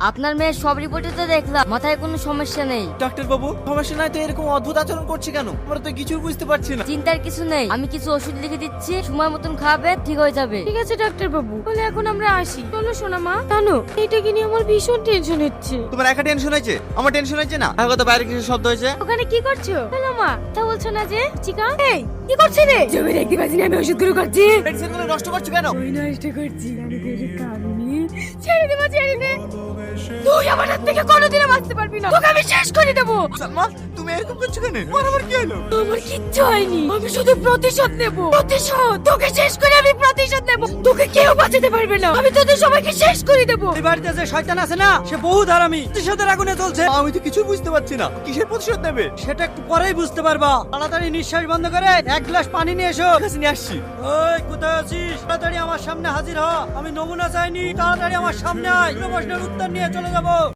আপনার মেয়ের সব রিপোর্টে তো দেখলাম মাথায় কোনো সমস্যা নেই। ডাক্তার বাবু, সমস্যা নাই তো এরকম অদ্ভুত আচরণ করছে কেন? আমরা তো কিছুই বুঝতে পারছি না। চিন্তার কিছু নেই, আমি কিছু ওষুধ লিখে দিচ্ছি, সময় মতন খাবে, ঠিক হয়ে যাবে। ঠিক আছে ডাক্তার বাবু, তাহলে এখন আমরা আসি। চলো সোনা মা। জানো এটাকে নিয়ে আমার ভীষণ টেনশন হচ্ছে। তোমার একা টেনশন হয়েছে? আমার টেনশন হয়েছে না? আর কথা বাইরে কিছু শব্দ হয়েছে? ওখানে কি করছো? হ্যালো মা, তা বলছো না যে চিকা? এই কি করছিস রে? জমি দেখতে পাচ্ছি না, আমি ওষুধগুলো করছি। মেডিসিনগুলো নষ্ট করছো কেন? ওই নষ্ট করছি, আমি তোকে কামিনি। ছেড়ে দে মা, ছেড়ে দে। তুই আমার হাত থেকে কোনোদিনও বাঁচতে পারবি না, তোকে আমি শেষ করে দেবো। সালমা, তুমি এরকম করছো কেন? আমার আবার কি হলো? আমার কিচ্ছু হয়নি, আমি শুধু প্রতিশোধ নেব। প্রতিশোধ, তোকে শেষ করে আমি প্রতিশোধ নেব। তোকে কেউ বাঁচাতে পারবে না, আমি তোদের সবাইকে শেষ করে দেব। এই বাড়িতে যে শয়তান আছে না, সে বহুত হারামি, প্রতিশোধের আগুনে চলছে। আমি তো কিছু বুঝতে পারছি না, কিসের প্রতিশোধ নেবে? সেটা একটু পরেই বুঝতে পারবা। তাড়াতাড়ি নিঃশ্বাস বন্ধ করে এক গ্লাস পানি নিয়ে এসো। কাছে নিয়ে আসছি। ওই কোথায় আছিস? তাড়াতাড়ি আমার সামনে হাজির হ। আমি নমুনা চাইনি, তাড়াতাড়ি আমার সামনে আয়। প্রশ্নের উত্তর নিয়ে চলে যাবো।